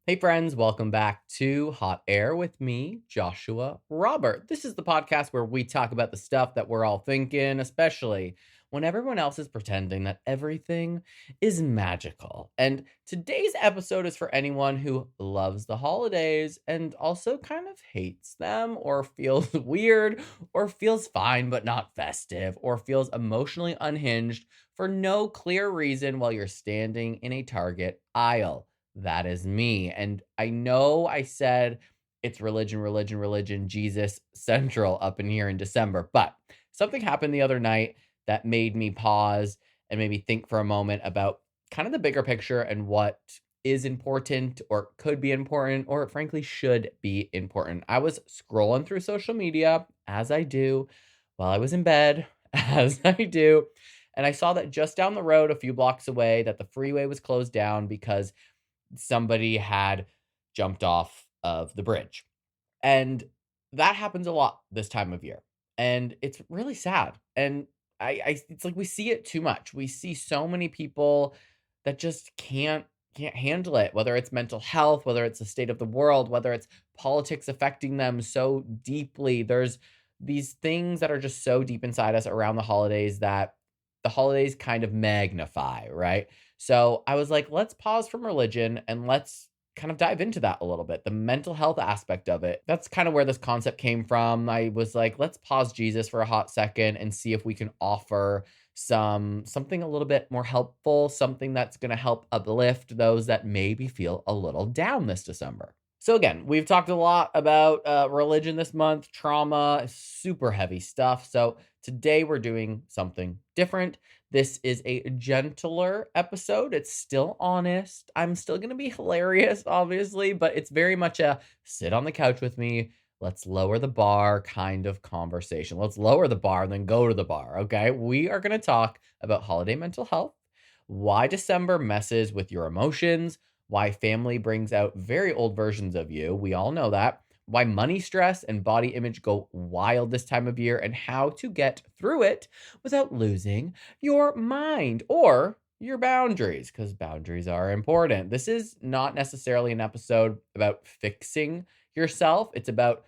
Hey, friends, welcome back to Hot Air with me, Joshua Robert. This is the podcast where we talk about the stuff that we're all thinking, especially when everyone else is pretending that everything is magical. And today's episode is for anyone who loves the holidays and also kind of hates them, or feels weird, or feels fine but not festive, or feels emotionally unhinged for no clear reason while you're standing in a Target aisle. That is me. And I know I said it's religion, religion, religion, Jesus central up in here in December, but something happened the other night that made me pause and made me think for a moment about kind of the bigger picture and what is important or could be important or frankly should be important. I was scrolling through social media as I do while I was in bed, as I do, and I saw that just down the road, a few blocks away, that the freeway was closed down because somebody had jumped off of the bridge. And that happens a lot this time of year. And it's really sad. And it's like we see it too much. We see so many people that just can't handle it, whether it's mental health, whether it's the state of the world, whether it's politics affecting them so deeply. There's these things that are just so deep inside us around the holidays that the holidays kind of magnify, right? So I was like, let's pause from religion and let's kind of dive into that a little bit. The mental health aspect of it. That's kind of where this concept came from. I was like, let's pause Jesus for a hot second and see if we can offer something a little bit more helpful, something that's going to help uplift those that maybe feel a little down this December. So again, we've talked a lot about religion this month, trauma, super heavy stuff. So today we're doing something different. This is a gentler episode. It's still honest. I'm still going to be hilarious, obviously, but it's very much a sit on the couch with me. Let's lower the bar kind of conversation. Let's lower the bar and then go to the bar, okay? We are going to talk about holiday mental health, why December messes with your emotions, why family brings out very old versions of you. We all know that. Why money stress and body image go wild this time of year, and how to get through it without losing your mind or your boundaries, because boundaries are important. This is not necessarily an episode about fixing yourself. It's about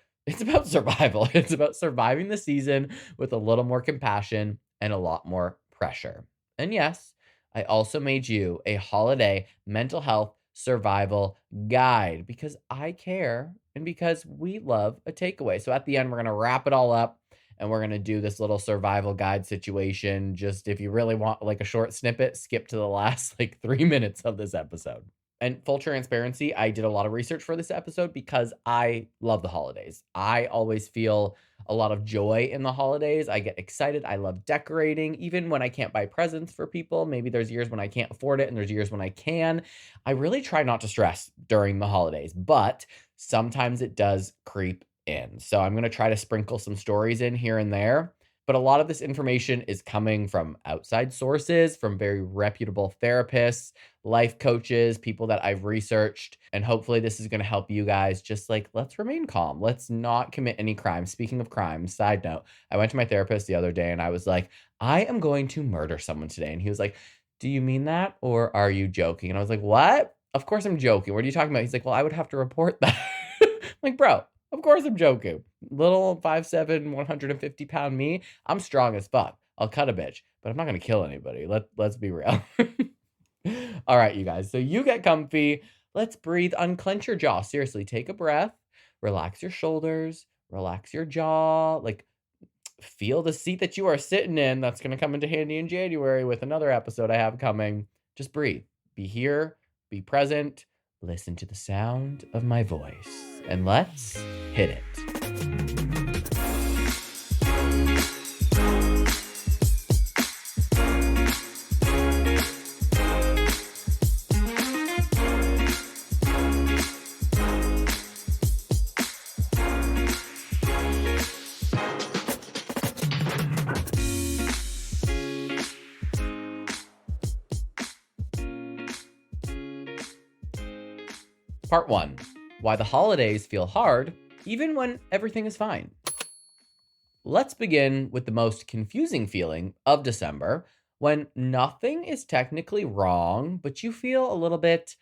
survival. It's about surviving the season with a little more compassion and a lot more pressure. And yes, I also made you a holiday mental health survival guide because I care and because we love a takeaway. So at the end, we're going to wrap it all up and we're going to do this little survival guide situation. Just if you really want like a short snippet, skip to the last like 3 minutes of this episode. And full transparency, I did a lot of research for this episode because I love the holidays. I always feel a lot of joy in the holidays. I get excited. I love decorating, even when I can't buy presents for people. Maybe there's years when I can't afford it and there's years when I can. I really try not to stress during the holidays, but sometimes it does creep in. So I'm going to try to sprinkle some stories in here and there. But a lot of this information is coming from outside sources, from very reputable therapists, life coaches, people that I've researched. And hopefully this is going to help you guys just like, let's remain calm. Let's not commit any crimes. Speaking of crimes, side note, I went to my therapist the other day and I was like, I am going to murder someone today. And he was like, do you mean that? Or are you joking? And I was like, what? Of course I'm joking. What are you talking about? He's like, well, I would have to report that. I'm like, bro, of course I'm joking. Little 5'7", 150-pound me. I'm strong as fuck. I'll cut a bitch, but I'm not going to kill anybody. Let's be real. All right, you guys. So you get comfy. Let's breathe. Unclench your jaw. Seriously, take a breath. Relax your shoulders. Relax your jaw. Like, feel the seat that you are sitting in. That's going to come into handy in January with another episode I have coming. Just breathe. Be here. Be present. Listen to the sound of my voice. And let's hit it. Part 1. Why the holidays feel hard, even when everything is fine. Let's begin with the most confusing feeling of December, when nothing is technically wrong, but you feel a little bit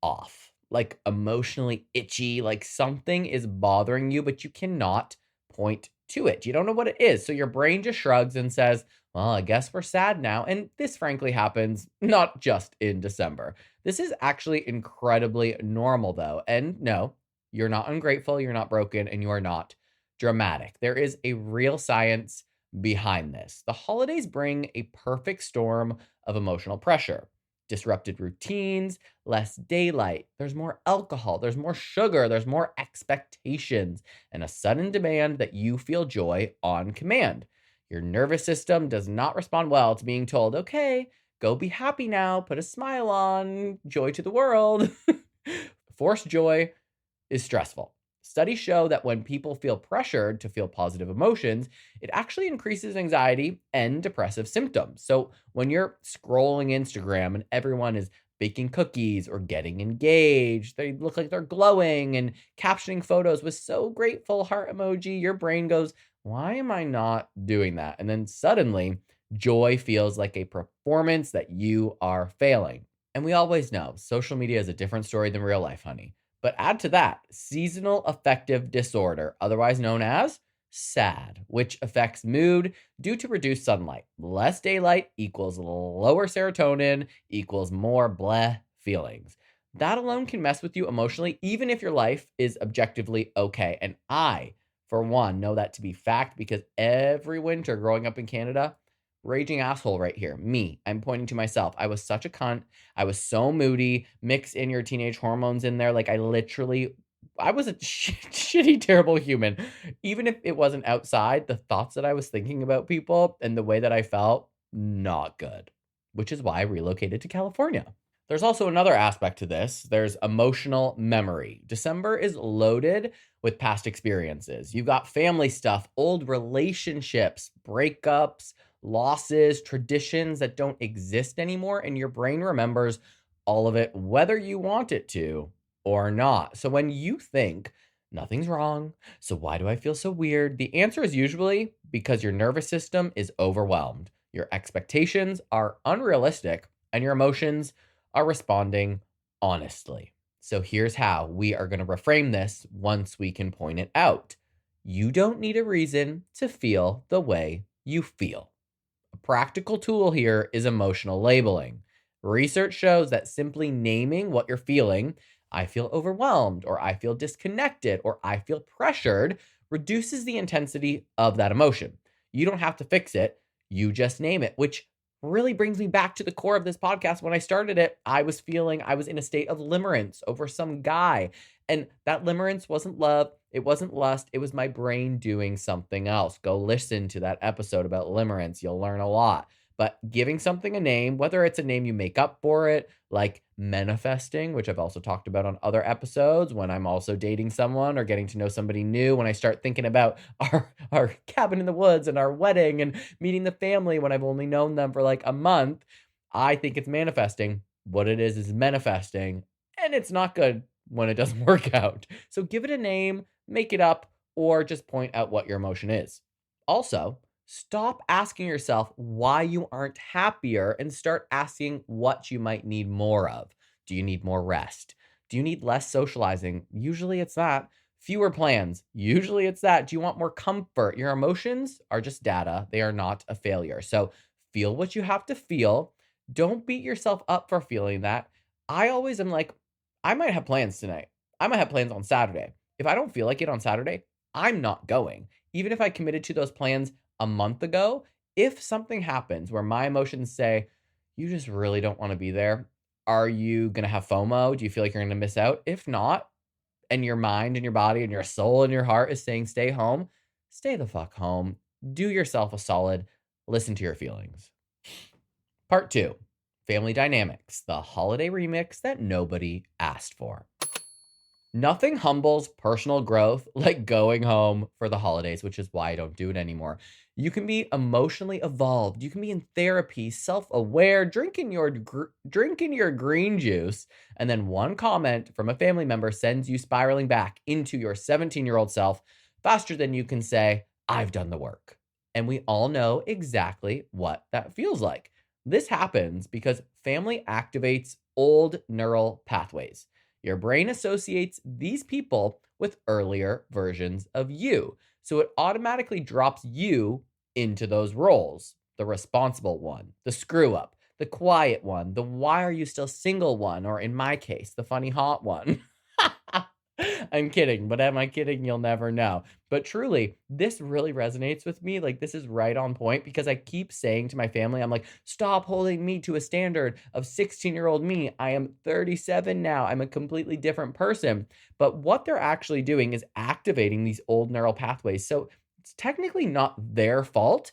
off. like emotionally itchy, like something is bothering you, but you cannot point to it. You don't know what it is. So your brain just shrugs and says, well, I guess we're sad now. And this frankly happens not just in December. This is actually incredibly normal, though. And no, you're not ungrateful, you're not broken, and you are not dramatic. There is a real science behind this. The holidays bring a perfect storm of emotional pressure, disrupted routines, less daylight, there's more alcohol, there's more sugar, there's more expectations, and a sudden demand that you feel joy on command. Your nervous system does not respond well to being told, okay, go be happy now, put a smile on, joy to the world. Forced joy is stressful. Studies show that when people feel pressured to feel positive emotions, it actually increases anxiety and depressive symptoms. So when you're scrolling Instagram and everyone is baking cookies or getting engaged, they look like they're glowing and captioning photos with so grateful heart emoji, your brain goes, why am I not doing that? And then suddenly, joy feels like a performance that you are failing. And we always know social media is a different story than real life, honey. But add to that seasonal affective disorder, otherwise known as SAD, which affects mood due to reduced sunlight. Less daylight equals lower serotonin equals more bleh feelings. That alone can mess with you emotionally, even if your life is objectively okay. And I, for one, know that to be fact because every winter growing up in Canada, raging asshole right here. Me, I'm pointing to myself. I was such a cunt. I was so moody. Mix in your teenage hormones in there. Like I was a shitty, terrible human. Even if it wasn't outside, the thoughts that I was thinking about people and the way that I felt, not good. Which is why I relocated to California. There's also another aspect to this. There's emotional memory. December is loaded with past experiences. You've got family stuff, old relationships, breakups, losses, traditions that don't exist anymore, and your brain remembers all of it, whether you want it to or not. So when you think, nothing's wrong, so why do I feel so weird? The answer is usually because your nervous system is overwhelmed. Your expectations are unrealistic, and your emotions are responding honestly. So here's how we are going to reframe this once we can point it out. You don't need a reason to feel the way you feel. A practical tool here is emotional labeling. Research shows that simply naming what you're feeling, I feel overwhelmed, or I feel disconnected, or I feel pressured, reduces the intensity of that emotion. You don't have to fix it, you just name it, which really brings me back to the core of this podcast. When I started it, I was in a state of limerence over some guy. And that limerence wasn't love. It wasn't lust. It was my brain doing something else. Go listen to that episode about limerence. You'll learn a lot. But giving something a name, whether it's a name you make up for it, like manifesting, which I've also talked about on other episodes, when I'm also dating someone or getting to know somebody new, when I start thinking about our cabin in the woods and our wedding and meeting the family when I've only known them for like a month, I think it's manifesting. What it is manifesting, and it's not good when it doesn't work out. So give it a name, make it up, or just point out what your emotion is. Also, stop asking yourself why you aren't happier and start asking what you might need more of. Do you need more rest? Do you need less socializing? Usually it's that. Fewer plans? Usually it's that. Do you want more comfort? Your emotions are just data, they are not a failure. So feel what you have to feel. Don't beat yourself up for feeling that. I always am like, I might have plans tonight. I might have plans on Saturday. If I don't feel like it on Saturday, I'm not going. Even if I committed to those plans a month ago, if something happens where my emotions say, you just really don't want to be there, are you going to have FOMO? Do you feel like you're going to miss out? If not, and your mind and your body and your soul and your heart is saying stay home, stay the fuck home. Do yourself a solid. Listen to your feelings. Part 2, family dynamics, the holiday remix that nobody asked for. Nothing humbles personal growth like going home for the holidays, which is why I don't do it anymore. You can be emotionally evolved. You can be in therapy, self-aware, drinking your green juice, and then one comment from a family member sends you spiraling back into your 17-year-old self faster than you can say, I've done the work. And we all know exactly what that feels like. This happens because family activates old neural pathways. Your brain associates these people with earlier versions of you. So it automatically drops you into those roles: the responsible one, the screw up, the quiet one, the why are you still single one, or in my case, the funny hot one. I'm kidding, but am I kidding? You'll never know. But truly, this really resonates with me. Like, this is right on point because I keep saying to my family, I'm like, stop holding me to a standard of 16-year-old me. I am 37 now. I'm a completely different person. But what they're actually doing is activating these old neural pathways. So it's technically not their fault.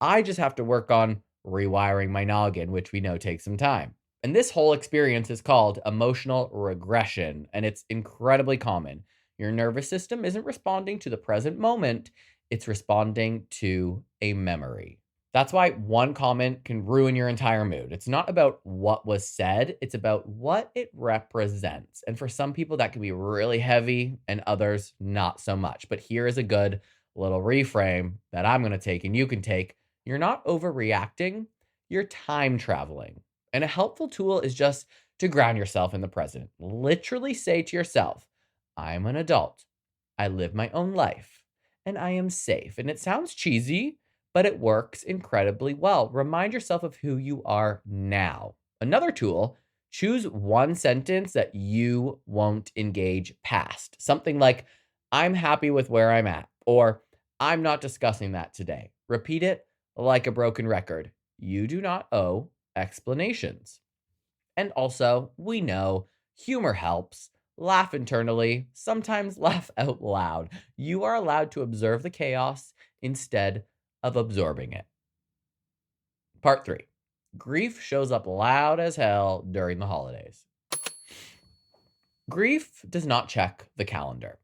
I just have to work on rewiring my noggin, which we know takes some time. And this whole experience is called emotional regression, and it's incredibly common. Your nervous system isn't responding to the present moment, it's responding to a memory. That's why one comment can ruin your entire mood. It's not about what was said, it's about what it represents. And for some people, that can be really heavy, and others, not so much. But here is a good little reframe that I'm going to take, and you can take. You're not overreacting, you're time traveling. And a helpful tool is just to ground yourself in the present. Literally say to yourself, I'm an adult. I live my own life and I am safe. And it sounds cheesy, but it works incredibly well. Remind yourself of who you are now. Another tool, choose one sentence that you won't engage past. Something like, I'm happy with where I'm at, or I'm not discussing that today. Repeat it like a broken record. You do not owe explanations. And also, we know humor helps. Laugh internally, sometimes laugh out loud. You are allowed to observe the chaos instead of absorbing it. Part 3. Grief shows up loud as hell during the holidays. Grief does not check the calendar.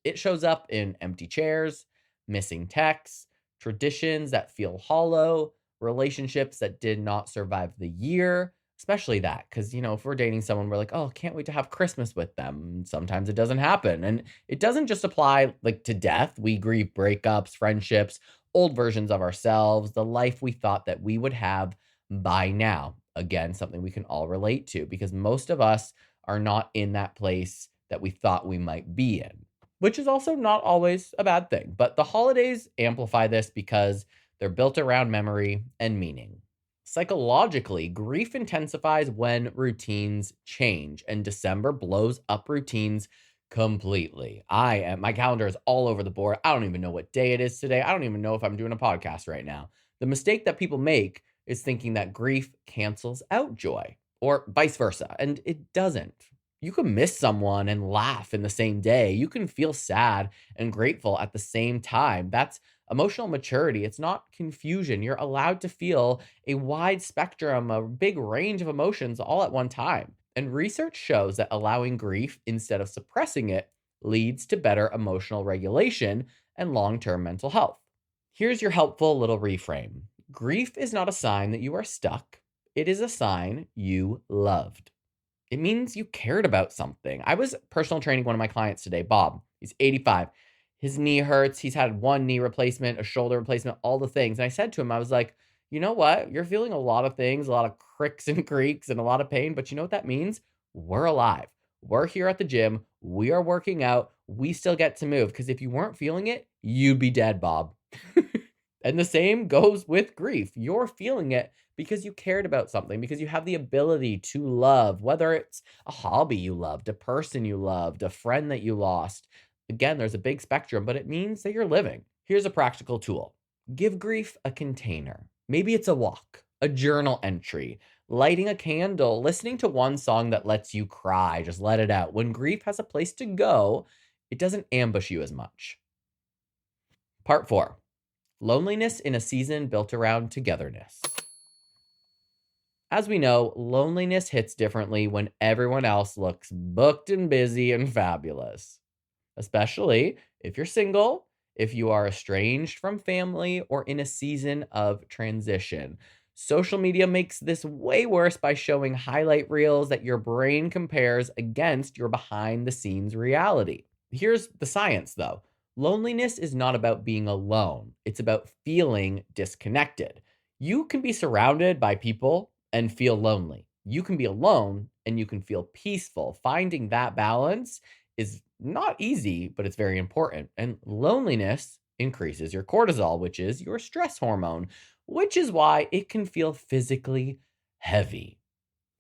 It shows up in empty chairs, missing texts, traditions that feel hollow, relationships that did not survive the year, especially that. Because, if we're dating someone, we're like, oh, can't wait to have Christmas with them. Sometimes it doesn't happen. And it doesn't just apply like to death. We grieve breakups, friendships, old versions of ourselves, the life we thought that we would have by now. Again, something we can all relate to because most of us are not in that place that we thought we might be in, which is also not always a bad thing. But the holidays amplify this because they're built around memory and meaning. Psychologically, grief intensifies when routines change, and December blows up routines completely. My calendar is all over the board. I don't even know what day it is today. I don't even know if I'm doing a podcast right now. The mistake that people make is thinking that grief cancels out joy, or vice versa, and it doesn't. You can miss someone and laugh in the same day. You can feel sad and grateful at the same time. That's emotional maturity. It's not confusion. You're allowed to feel a wide spectrum, a big range of emotions all at one time. And research shows that allowing grief instead of suppressing it leads to better emotional regulation and long-term mental health. Here's your helpful little reframe. Grief is not a sign that you are stuck. It is a sign you loved. It means you cared about something. I was personal training one of my clients today, Bob. He's 85. His knee hurts. He's had one knee replacement, a shoulder replacement, all the things. And I said to him, I was like, you know what? You're feeling a lot of things, a lot of cricks and creaks and a lot of pain. But you know what that means? We're alive. We're here at the gym. We are working out. We still get to move. Because if you weren't feeling it, you'd be dead, Bob. And the same goes with grief. You're feeling it because you cared about something, because you have the ability to love, whether it's a hobby you loved, a person you loved, a friend that you lost. Again, there's a big spectrum, but it means that you're living. Here's a practical tool. Give grief a container. Maybe it's a walk, a journal entry, lighting a candle, listening to one song that lets you cry. Just let it out. When grief has a place to go, it doesn't ambush you as much. Part 4. Loneliness in a season built around togetherness. As we know, loneliness hits differently when everyone else looks booked and busy and fabulous. Especially if you're single, if you are estranged from family, or in a season of transition. Social media makes this way worse by showing highlight reels that your brain compares against your behind the scenes reality. Here's the science though. Loneliness is not about being alone. It's about feeling disconnected. You can be surrounded by people and feel lonely. You can be alone and you can feel peaceful. Finding that balance is not easy, but it's very important. And loneliness increases your cortisol, which is your stress hormone, which is why it can feel physically heavy.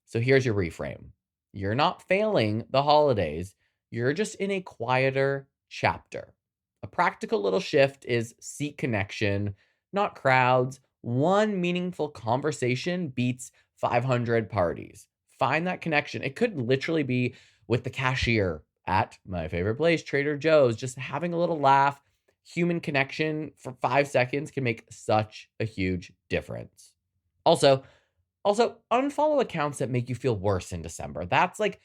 So here's your reframe: you're not failing the holidays, you're just in a quieter chapter. A practical little shift is seek connection, not crowds. One meaningful conversation beats 500 parties. Find that connection. It could literally be with the cashier at my favorite place, Trader Joe's, just having a little laugh. Human connection for 5 seconds can make such a huge difference. Also, unfollow accounts that make you feel worse in December. That's like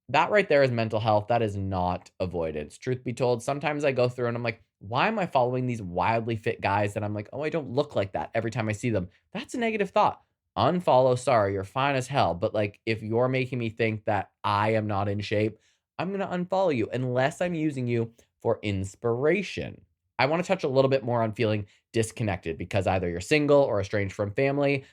that right there is mental health. That is not avoidance. Truth be told, sometimes I go through and I'm like, why am I following these wildly fit guys that I'm like, oh, I don't look like that every time I see them? That's a negative thought. Unfollow, sorry, you're fine as hell. But like, if you're making me think that I am not in shape, I'm going to unfollow you unless I'm using you for inspiration. I want to touch a little bit more on feeling disconnected because either you're single or estranged from family.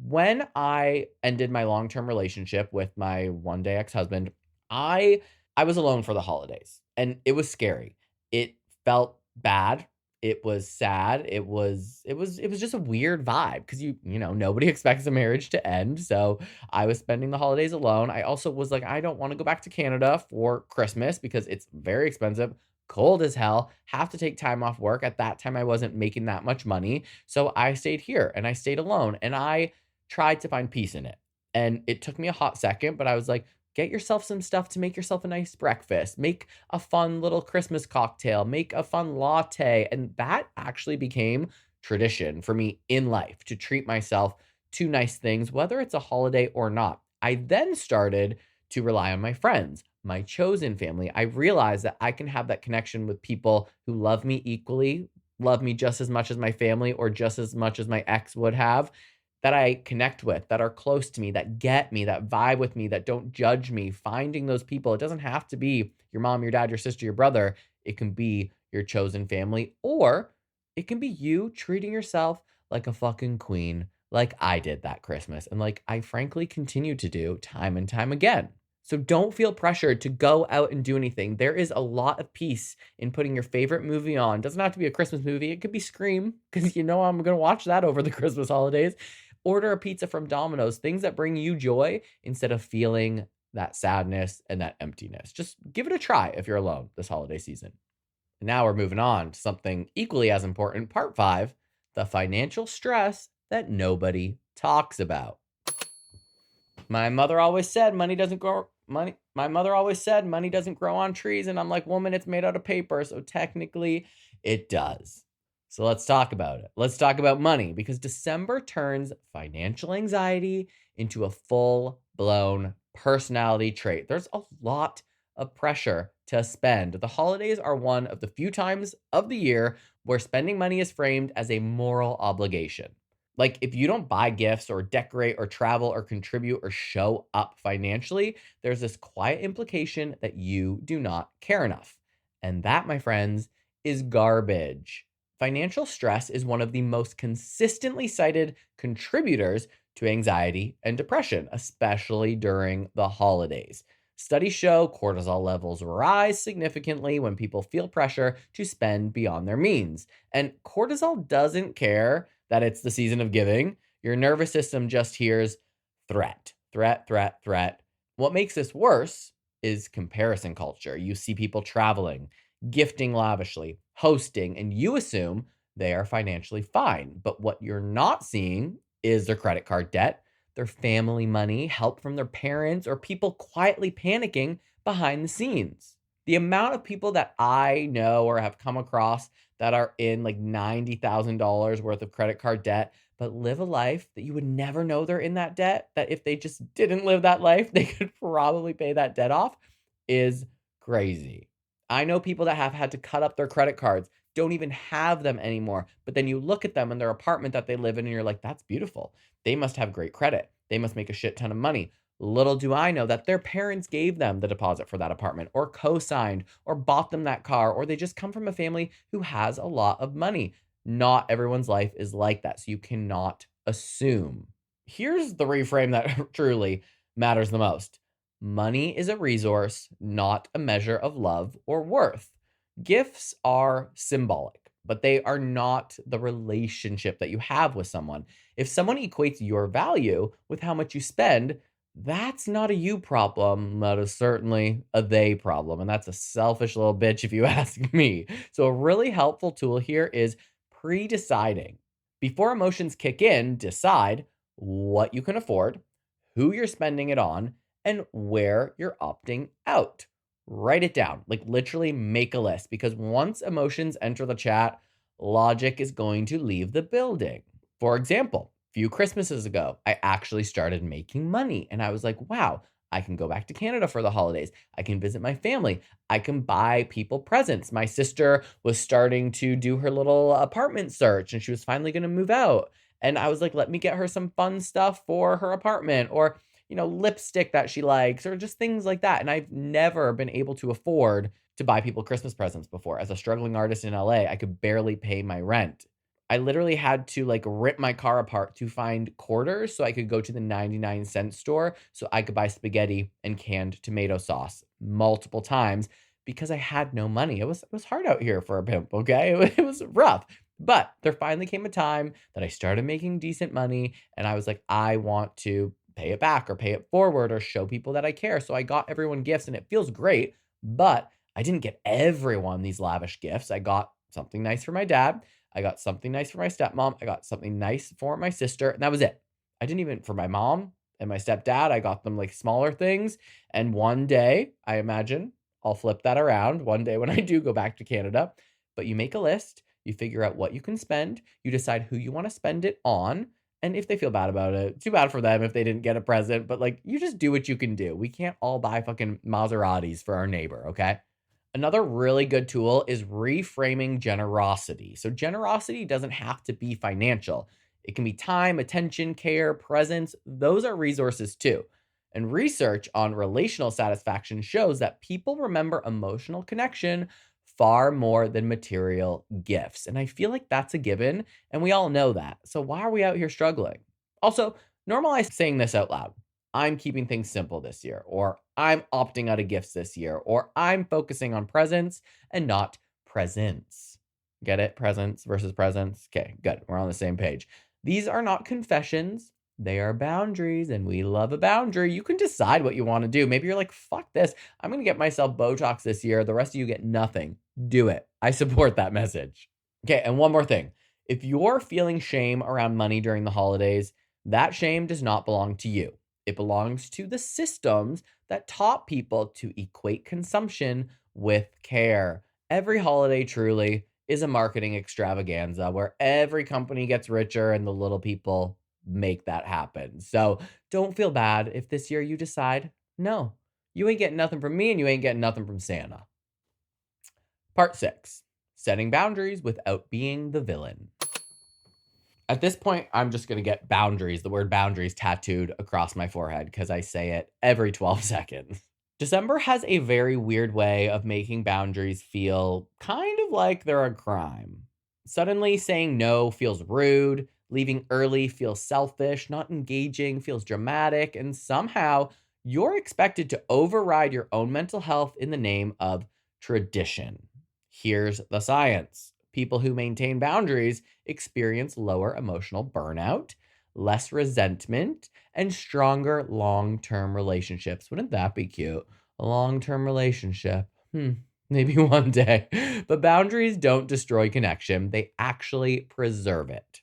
When I ended my long-term relationship with my one-day ex-husband, I I was alone for the holidays, and it was scary. It felt bad. It was sad. It was just a weird vibe because nobody expects a marriage to end. So I was spending the holidays alone. I also was like, I don't want to go back to Canada for Christmas because it's very expensive, cold as hell, have to take time off work. At that time, I wasn't making that much money. So I stayed here and I stayed alone and I tried to find peace in it. And it took me a hot second, but I was like, get yourself some stuff to make yourself a nice breakfast. Make a fun little Christmas cocktail. Make a fun latte. And that actually became tradition for me in life to treat myself to nice things, whether it's a holiday or not. I then started to rely on my friends, my chosen family. I realized that I can have that connection with people who love me equally, love me just as much as my family or just as much as my ex would have, that I connect with, that are close to me, that get me, that vibe with me, that don't judge me. Finding those people, it doesn't have to be your mom, your dad, your sister, your brother. It can be your chosen family, or it can be you treating yourself like a fucking queen, like I did that Christmas, and like I frankly continue to do time and time again. So don't feel pressured to go out and do anything. There is a lot of peace in putting your favorite movie on. Doesn't have to be a Christmas movie. It could be Scream, because I'm going to watch that over the Christmas holidays. Order a pizza from Domino's, things that bring you joy instead of feeling that sadness and that emptiness. Just give it a try if you're alone this holiday season. And now we're moving on to something equally as important, part 5, the financial stress that nobody talks about. My mother always said money doesn't grow money. My mother always said money doesn't grow on trees. And I'm like, woman, it's made out of paper. So technically it does. So let's talk about it. Let's talk about money because December turns financial anxiety into a full-blown personality trait. There's a lot of pressure to spend. The holidays are one of the few times of the year where spending money is framed as a moral obligation. Like, if you don't buy gifts or decorate or travel or contribute or show up financially, there's this quiet implication that you do not care enough. And that, my friends, is garbage. Financial stress is one of the most consistently cited contributors to anxiety and depression, especially during the holidays. Studies show cortisol levels rise significantly when people feel pressure to spend beyond their means. And cortisol doesn't care that it's the season of giving. Your nervous system just hears threat, threat, threat, threat. What makes this worse is comparison culture. You see people traveling, gifting lavishly, hosting, and you assume they are financially fine. But what you're not seeing is their credit card debt, their family money, help from their parents, or people quietly panicking behind the scenes. The amount of people that I know or have come across that are in like $90,000 worth of credit card debt, but live a life that you would never know they're in that debt, that if they just didn't live that life, they could probably pay that debt off, is crazy. I know people that have had to cut up their credit cards, don't even have them anymore. But then you look at them in their apartment that they live in and you're like, that's beautiful. They must have great credit. They must make a shit ton of money. Little do I know that their parents gave them the deposit for that apartment or co-signed or bought them that car, or they just come from a family who has a lot of money. Not everyone's life is like that. So you cannot assume. Here's the reframe that truly matters the most. Money is a resource, not a measure of love or worth. Gifts are symbolic, but they are not the relationship that you have with someone. If someone equates your value with how much you spend, that's not a you problem. That is certainly a they problem. And that's a selfish little bitch if you ask me. So, a really helpful tool here is pre deciding. Before emotions kick in, decide what you can afford, who you're spending it on, and where you're opting out. Write it down, like literally make a list, because once emotions enter the chat, logic is going to leave the building. For example, a few Christmases ago, I actually started making money and I was like, wow, I can go back to Canada for the holidays. I can visit my family. I can buy people presents. My sister was starting to do her little apartment search and she was finally going to move out. And I was like, let me get her some fun stuff for her apartment, or lipstick that she likes, or just things like that. And I've never been able to afford to buy people Christmas presents before. As a struggling artist in LA, I could barely pay my rent. I literally had to like rip my car apart to find quarters so I could go to the 99-cent store so I could buy spaghetti and canned tomato sauce multiple times because I had no money. It was hard out here for a pimp, okay? It was rough. But there finally came a time that I started making decent money and I was like, I want to pay it back or pay it forward or show people that I care. So I got everyone gifts and it feels great, but I didn't get everyone these lavish gifts. I got something nice for my dad. I got something nice for my stepmom. I got something nice for my sister, and that was it. I didn't even, for my mom and my stepdad, I got them like smaller things. And one day, I imagine I'll flip that around one day when I do go back to Canada. But you make a list, you figure out what you can spend, you decide who you want to spend it on. And if they feel bad about it, too bad for them if they didn't get a present. But like, you just do what you can do. We can't all buy fucking Maseratis for our neighbor, okay? Another really good tool is reframing generosity. So, generosity doesn't have to be financial, it can be time, attention, care, presence. Those are resources too. And research on relational satisfaction shows that people remember emotional connection far more than material gifts. And I feel like that's a given, and we all know that. So, why are we out here struggling? Also, normalize saying this out loud. I'm keeping things simple this year, or I'm opting out of gifts this year, or I'm focusing on presents and not presents. Get it? Presents versus presents. Okay, good. We're on the same page. These are not confessions. They are boundaries, and we love a boundary. You can decide what you want to do. Maybe you're like, fuck this. I'm going to get myself Botox this year. The rest of you get nothing. Do it. I support that message. Okay, and one more thing. If you're feeling shame around money during the holidays, that shame does not belong to you. It belongs to the systems that taught people to equate consumption with care. Every holiday truly is a marketing extravaganza where every company gets richer and the little people make that happen. So don't feel bad if this year you decide, no, you ain't getting nothing from me and you ain't getting nothing from Santa. Part 6, setting boundaries without being the villain. At this point, I'm just going to get boundaries, the word boundaries tattooed across my forehead because I say it every 12 seconds. December has a very weird way of making boundaries feel kind of like they're a crime. Suddenly saying no feels rude, leaving early feels selfish, not engaging feels dramatic, and somehow you're expected to override your own mental health in the name of tradition. Here's the science. People who maintain boundaries experience lower emotional burnout, less resentment, and stronger long-term relationships. Wouldn't that be cute? A long-term relationship. Maybe one day. But boundaries don't destroy connection. They actually preserve it.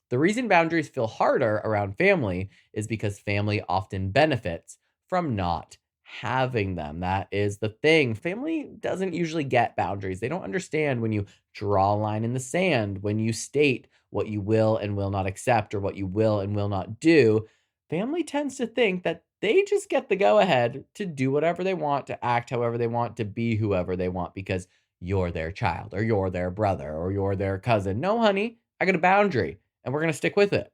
The reason boundaries feel harder around family is because family often benefits from not having them. That is the thing. Family doesn't usually get boundaries. They don't understand when you draw a line in the sand, when you state what you will and will not accept or what you will and will not do. Family tends to think that they just get the go ahead to do whatever they want, to act however they want, to be whoever they want because you're their child or you're their brother or you're their cousin. No, honey, I got a boundary and we're going to stick with it.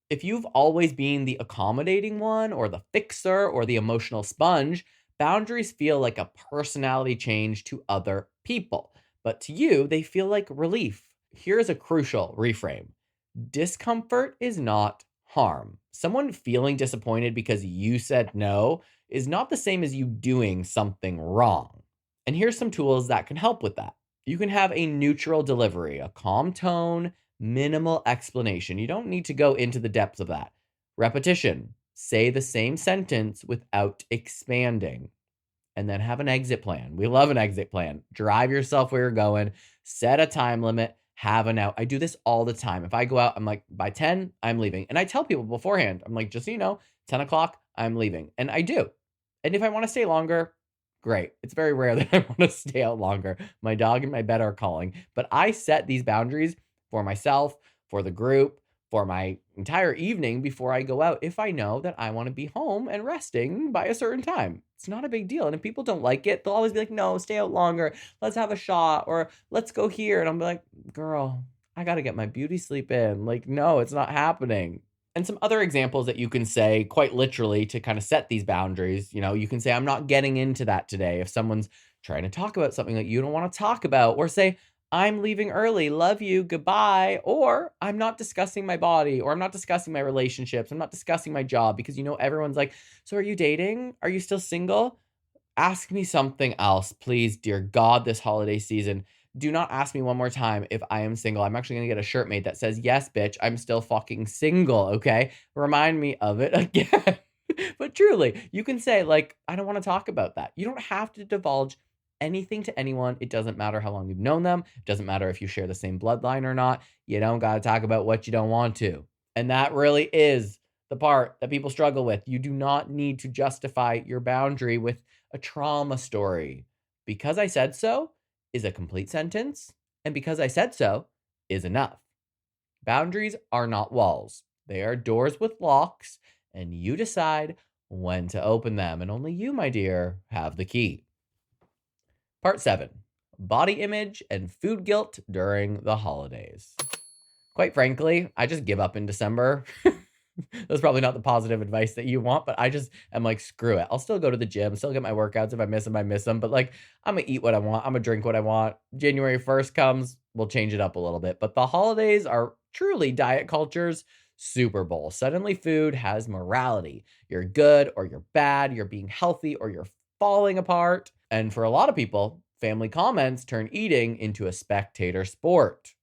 If you've always been the accommodating one or the fixer or the emotional sponge, boundaries feel like a personality change to other people. But to you, they feel like relief. Here's a crucial reframe. Discomfort is not harm. Someone feeling disappointed because you said no is not the same as you doing something wrong. And here's some tools that can help with that. You can have a neutral delivery, a calm tone, minimal explanation. You don't need to go into the depths of that. Repetition. Say the same sentence without expanding. And then have an exit plan. We love an exit plan. Drive yourself where you're going, set a time limit, have an out. I do this all the time. If I go out, I'm like, by 10, I'm leaving. And I tell people beforehand, I'm like, just so you know, 10 o'clock, I'm leaving. And I do. And if I want to stay longer, great. It's very rare that I want to stay out longer. My dog and my bed are calling. But I set these boundaries for myself, for the group, for my entire evening before I go out if I know that I want to be home and resting by a certain time. It's not a big deal. And if people don't like it, they'll always be like, no, stay out longer. Let's have a shot or let's go here. And I'm like, girl, I got to get my beauty sleep in. Like, no, it's not happening. And some other examples that you can say quite literally to kind of set these boundaries, you can say, I'm not getting into that today. If someone's trying to talk about something that you don't want to talk about, or say, I'm leaving early, love you, goodbye, or I'm not discussing my body, or I'm not discussing my relationships, I'm not discussing my job, because everyone's like, so are you dating? Are you still single? Ask me something else, please, dear God, this holiday season. Do not ask me one more time if I am single. I'm actually going to get a shirt made that says, yes, bitch, I'm still fucking single, okay? Remind me of it again. But truly, you can say, like, I don't want to talk about that. You don't have to divulge anything to anyone. It doesn't matter how long you've known them. It doesn't matter if you share the same bloodline or not. You don't got to talk about what you don't want to. And that really is the part that people struggle with. You do not need to justify your boundary with a trauma story. Because I said so is a complete sentence, and because I said so is enough. Boundaries are not walls. They are doors with locks, and you decide when to open them. And only you, my dear, have the key. Part 7. Body image and food guilt during the holidays. Quite frankly, I just give up in December. That's probably not the positive advice that you want, but I just am like, screw it. I'll still go to the gym, still get my workouts. If I miss them, I miss them. But like, I'm going to eat what I want. I'm going to drink what I want. January 1st comes, we'll change it up a little bit. But the holidays are truly diet culture's Super Bowl. Suddenly food has morality. You're good or you're bad. You're being healthy or you're falling apart. And for a lot of people, family comments turn eating into a spectator sport.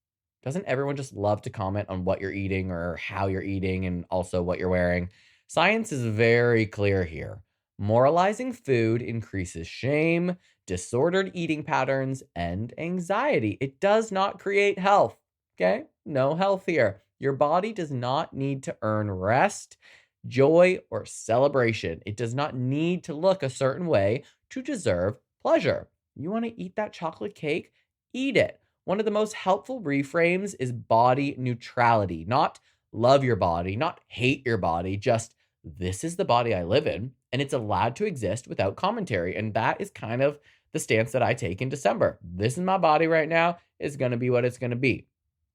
Doesn't everyone just love to comment on what you're eating or how you're eating and also what you're wearing? Science is very clear here. Moralizing food increases shame, disordered eating patterns, and anxiety. It does not create health, okay? No health here. Your body does not need to earn rest, joy, or celebration. It does not need to look a certain way to deserve pleasure. You want to eat that chocolate cake? Eat it. One of the most helpful reframes is body neutrality, not love your body, not hate your body, just this is the body I live in, and it's allowed to exist without commentary. And that is kind of the stance that I take in December. This is my body right now. It's going to be what it's going to be.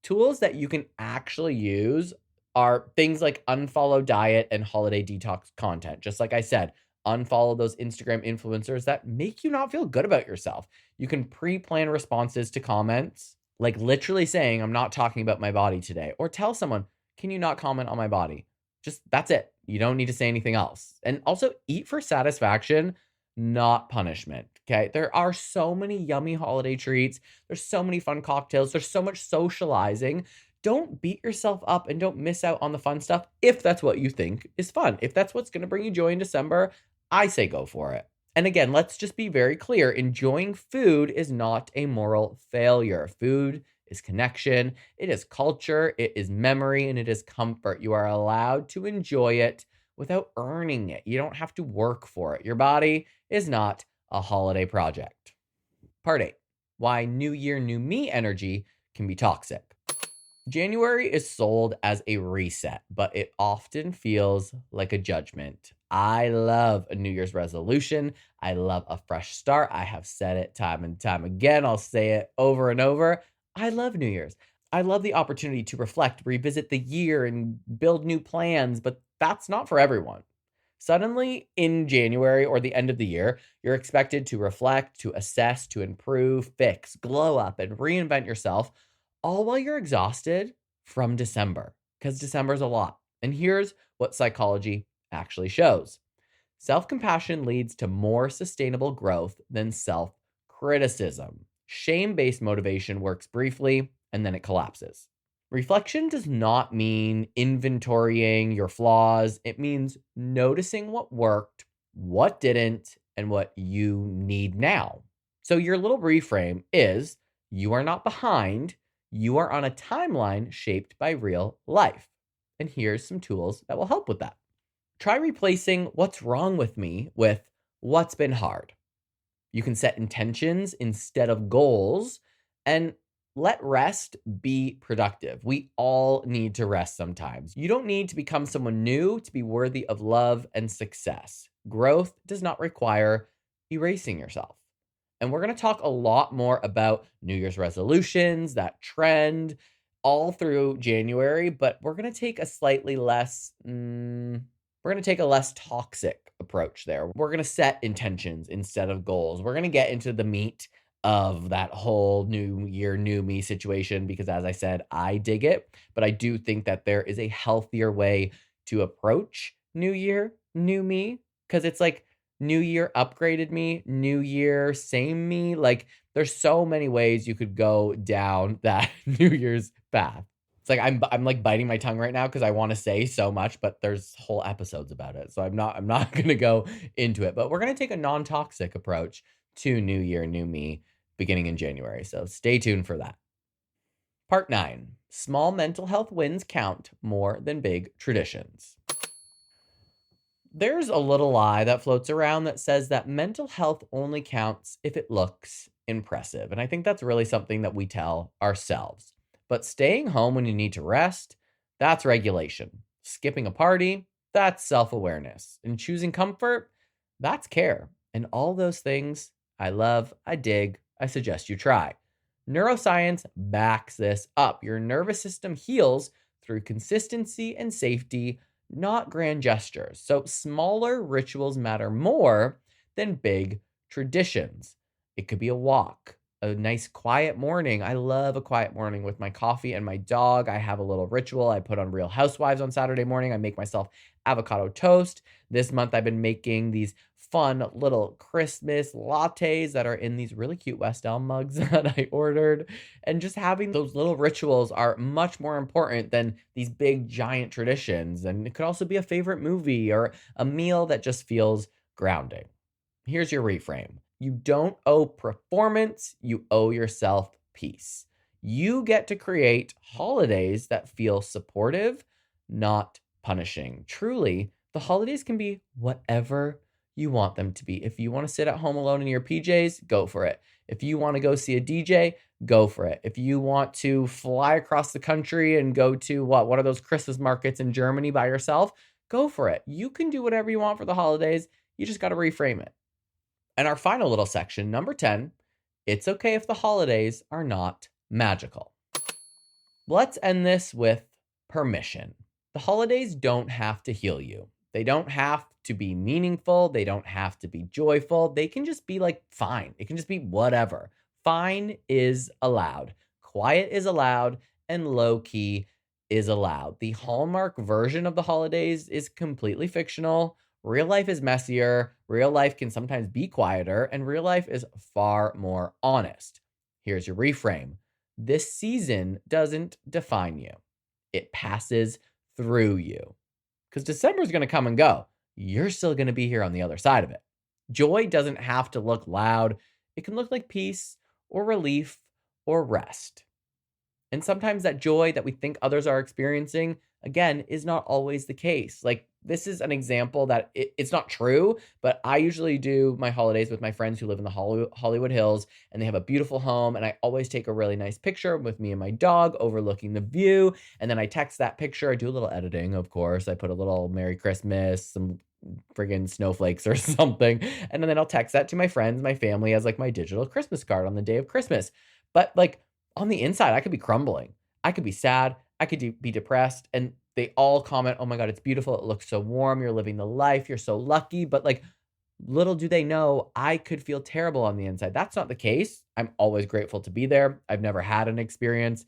Tools that you can actually use are things like unfollow diet and holiday detox content. Just like I said, unfollow those Instagram influencers that make you not feel good about yourself. You can pre-plan responses to comments, like literally saying, I'm not talking about my body today. Or tell someone, can you not comment on my body? Just that's it. You don't need to say anything else. And also eat for satisfaction, not punishment. Okay. There are so many yummy holiday treats. There's so many fun cocktails. There's so much socializing. Don't beat yourself up and don't miss out on the fun stuff if that's what you think is fun. If that's what's going to bring you joy in December, I say go for it. And again, let's just be very clear. Enjoying food is not a moral failure. Food is connection, it is culture, it is memory, and it is comfort. You are allowed to enjoy it without earning it. You don't have to work for it. Your body is not a holiday project. Part 8. Why New Year, New Me energy can be toxic. January is sold as a reset, but it often feels like a judgment. I love a New Year's resolution. I love a fresh start. I have said it time and time again. I'll say it over and over. I love New Year's. I love the opportunity to reflect, revisit the year, and build new plans, but that's not for everyone. Suddenly, in January or the end of the year, you're expected to reflect, to assess, to improve, fix, glow up, and reinvent yourself, all while you're exhausted from December, because December's a lot. And here's what psychology actually shows. Self-compassion leads to more sustainable growth than self-criticism. Shame-based motivation works briefly and then it collapses. Reflection does not mean inventorying your flaws. It means noticing what worked, what didn't, and what you need now. So your little reframe is you are not behind, you are on a timeline shaped by real life. And here's some tools that will help with that. Try replacing what's wrong with me with what's been hard. You can set intentions instead of goals and let rest be productive. We all need to rest sometimes. You don't need to become someone new to be worthy of love and success. Growth does not require erasing yourself. And we're going to talk a lot more about New Year's resolutions, that trend, all through January, but we're going to take a slightly less, we're going to take a less toxic approach there. We're going to set intentions instead of goals. We're going to get into the meat of that whole new year, new me situation because, as I said, I dig it. But I do think that there is a healthier way to approach new year, new me, because it's like new year upgraded me, new year, same me. Like there's so many ways you could go down that New Year's path. It's like I'm like biting my tongue right now because I want to say so much, but there's whole episodes about it. So I'm not gonna go into it. But we're gonna take a non-toxic approach to New Year, New Me beginning in January. So stay tuned for that. Part 9. Small mental health wins count more than big traditions. There's a little lie that floats around that says that mental health only counts if it looks impressive. And I think that's really something that we tell ourselves. But staying home when you need to rest, that's regulation. Skipping a party, that's self awareness. And choosing comfort, that's care. And all those things I love, I dig, I suggest you try. Neuroscience backs this up. Your nervous system heals through consistency and safety, not grand gestures. So smaller rituals matter more than big traditions. It could be a walk, a nice quiet morning. I love a quiet morning with my coffee and my dog. I have a little ritual. I put on Real Housewives on Saturday morning. I make myself avocado toast. This month I've been making these fun little Christmas lattes that are in these really cute West Elm mugs that I ordered. And just having those little rituals are much more important than these big giant traditions. And it could also be a favorite movie or a meal that just feels grounding. Here's your reframe. You don't owe performance, you owe yourself peace. You get to create holidays that feel supportive, not punishing. Truly, the holidays can be whatever you want them to be. If you want to sit at home alone in your PJs, go for it. If you want to go see a DJ, go for it. If you want to fly across the country and go to what are those Christmas markets in Germany by yourself, go for it. You can do whatever you want for the holidays. You just got to reframe it. And our final little section, number 10, it's okay if the holidays are not magical. Let's end this with permission. The holidays don't have to heal you. They don't have to be meaningful. They don't have to be joyful. They can just be like fine. It can just be whatever. Fine is allowed. Quiet is allowed. And low key is allowed. The Hallmark version of the holidays is completely fictional. Real life is messier. Real life can sometimes be quieter. And real life is far more honest. Here's your reframe. This season doesn't define you. It passes through you. Because December is going to come and go. You're still going to be here on the other side of it. Joy doesn't have to look loud. It can look like peace or relief or rest. And sometimes that joy that we think others are experiencing, again, is not always the case. Like this is an example that it's not true, but I usually do my holidays with my friends who live in the Hollywood Hills, and they have a beautiful home. And I always take a really nice picture with me and my dog overlooking the view. And then I text that picture. I do a little editing, of course. I put a little Merry Christmas, some friggin' snowflakes or something. And then I'll text that to my friends, my family as like my digital Christmas card on the day of Christmas. But like on the inside, I could be crumbling. I could be sad. I could be depressed. And they all comment, oh my God, it's beautiful. It looks so warm. You're living the life. You're so lucky. But like, little do they know, I could feel terrible on the inside. That's not the case. I'm always grateful to be there. I've never had an experience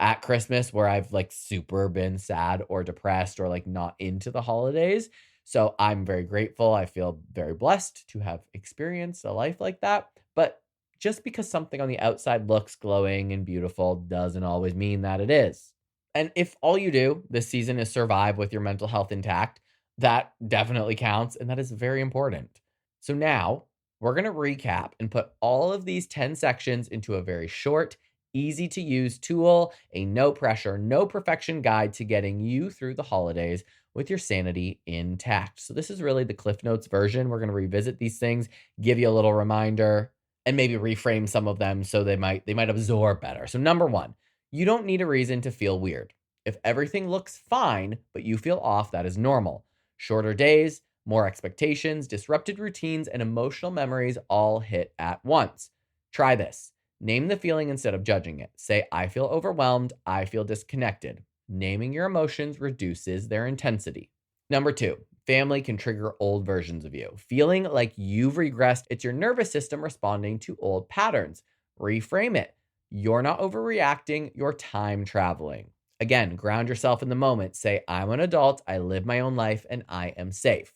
at Christmas where I've like super been sad or depressed or like not into the holidays. So I'm very grateful. I feel very blessed to have experienced a life like that. But just because something on the outside looks glowing and beautiful doesn't always mean that it is. And if all you do this season is survive with your mental health intact, that definitely counts. And that is very important. So now we're going to recap and put all of these 10 sections into a very short, easy to use tool, a no pressure, no perfection guide to getting you through the holidays with your sanity intact. So this is really the Cliff Notes version. We're going to revisit these things, give you a little reminder, and maybe reframe some of them so they might absorb better. So number 1, you don't need a reason to feel weird. If everything looks fine, but you feel off, that is normal. Shorter days, more expectations, disrupted routines, and emotional memories all hit at once. Try this. Name the feeling instead of judging it. Say, I feel overwhelmed. I feel disconnected. Naming your emotions reduces their intensity. Number 2, family can trigger old versions of you. Feeling like you've regressed, it's your nervous system responding to old patterns. Reframe it. You're not overreacting, you're time traveling. Again, ground yourself in the moment. Say, I'm an adult, I live my own life, and I am safe.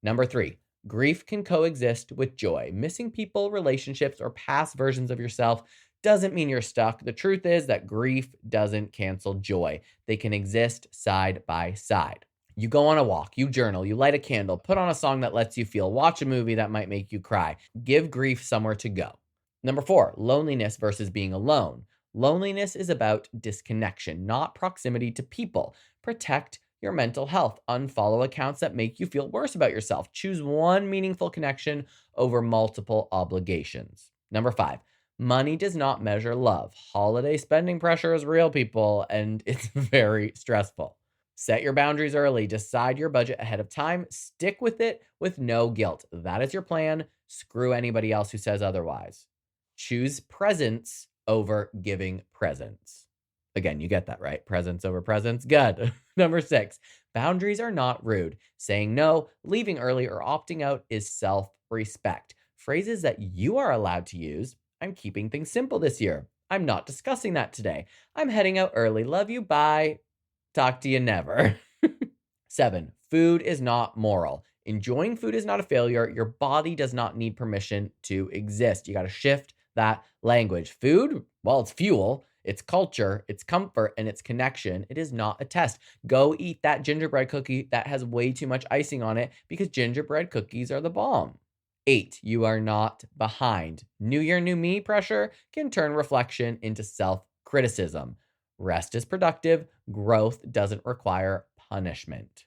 Number 3, grief can coexist with joy. Missing people, relationships, or past versions of yourself doesn't mean you're stuck. The truth is that grief doesn't cancel joy. They can exist side by side. You go on a walk, you journal, you light a candle, put on a song that lets you feel, watch a movie that might make you cry. Give grief somewhere to go. Number 4, loneliness versus being alone. Loneliness is about disconnection, not proximity to people. Protect your mental health. Unfollow accounts that make you feel worse about yourself. Choose one meaningful connection over multiple obligations. Number 5, money does not measure love. Holiday spending pressure is real, people, and it's very stressful. Set your boundaries early. Decide your budget ahead of time. Stick with it with no guilt. That is your plan. Screw anybody else who says otherwise. Choose presents over giving presents. Again, you get that, right? Presents over presents. Good. Number 6, boundaries are not rude. Saying no, leaving early, or opting out is self-respect. Phrases that you are allowed to use. I'm keeping things simple this year. I'm not discussing that today. I'm heading out early. Love you. Bye. Talk to you never. 7, food is not moral. Enjoying food is not a failure. Your body does not need permission to exist. You got to shift that language. Food, well, it's fuel, it's culture, it's comfort, and it's connection. It is not a test. Go eat that gingerbread cookie that has way too much icing on it because gingerbread cookies are the bomb. 8, you are not behind. New year, new me pressure can turn reflection into self-criticism. Rest is productive. Growth doesn't require punishment.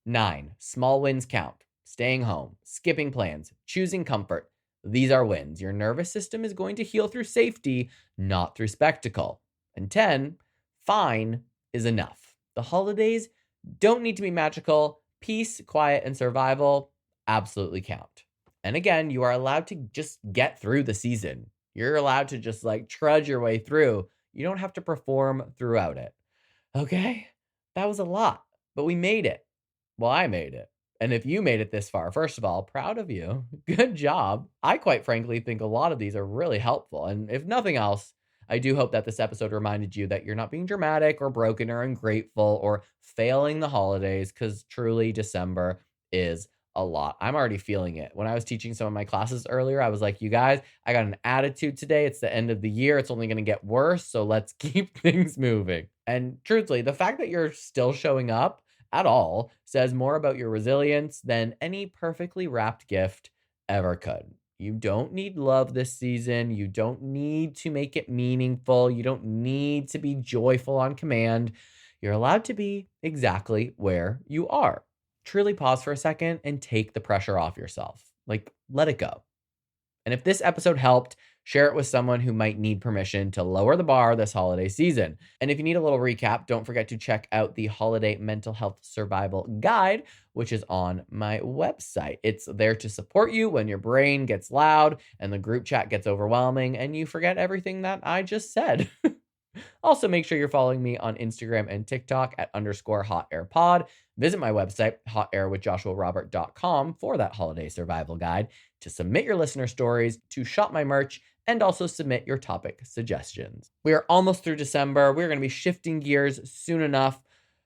9, small wins count. Staying home, skipping plans, choosing comfort. These are wins. Your nervous system is going to heal through safety, not through spectacle. And 10, fine is enough. The holidays don't need to be magical. Peace, quiet, and survival absolutely count. And again, you are allowed to just get through the season. You're allowed to just like trudge your way through. You don't have to perform throughout it. Okay? That was a lot, but we made it. Well, I made it. And if you made it this far, first of all, proud of you. Good job. I quite frankly think a lot of these are really helpful. And if nothing else, I do hope that this episode reminded you that you're not being dramatic or broken or ungrateful or failing the holidays, because truly December is a lot. I'm already feeling it. When I was teaching some of my classes earlier, I was like, you guys, I got an attitude today. It's the end of the year. It's only going to get worse. So let's keep things moving. And truthfully, the fact that you're still showing up at all says more about your resilience than any perfectly wrapped gift ever could. You don't need love this season. You don't need to make it meaningful. You don't need to be joyful on command. You're allowed to be exactly where you are. Truly pause for a second and take the pressure off yourself. Like, let it go. And if this episode helped, share it with someone who might need permission to lower the bar this holiday season. And if you need a little recap, don't forget to check out the Holiday Mental Health Survival Guide, which is on my website. It's there to support you when your brain gets loud and the group chat gets overwhelming and you forget everything that I just said. Also, make sure you're following me on Instagram and TikTok at _hotairpod. Visit my website, hotairwithjoshuarobert.com, for that holiday survival guide, to submit your listener stories, to shop my merch, and also submit your topic suggestions. We are almost through December. We're going to be shifting gears soon enough.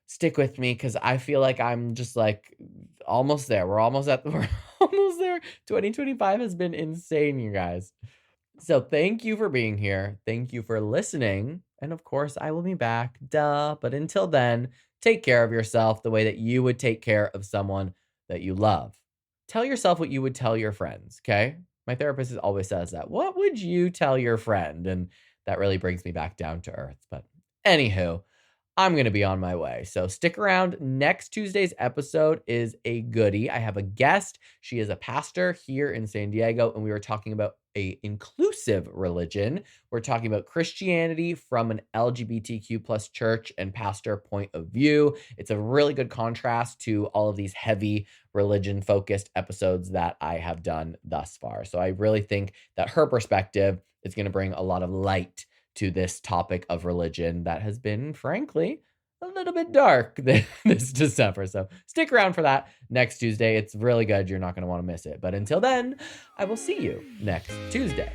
Stick with me because I feel like I'm just like almost there. We're almost there. 2025 has been insane, you guys. So thank you for being here. Thank you for listening. And of course, I will be back. Duh. But until then, take care of yourself the way that you would take care of someone that you love. Tell yourself what you would tell your friends, okay? My therapist always says that. What would you tell your friend? And that really brings me back down to earth. But anywho, I'm going to be on my way. So stick around. Next Tuesday's episode is a goodie. I have a guest. She is a pastor here in San Diego, and we were talking about a inclusive religion. We're talking about Christianity from an LGBTQ plus church and pastor point of view. It's a really good contrast to all of these heavy religion focused episodes that I have done thus far. So I really think that her perspective is going to bring a lot of light to this topic of religion that has been, frankly, a little bit dark this December. So stick around for that next Tuesday. It's really good. You're not going to want to miss it. But until then, I will see you next Tuesday.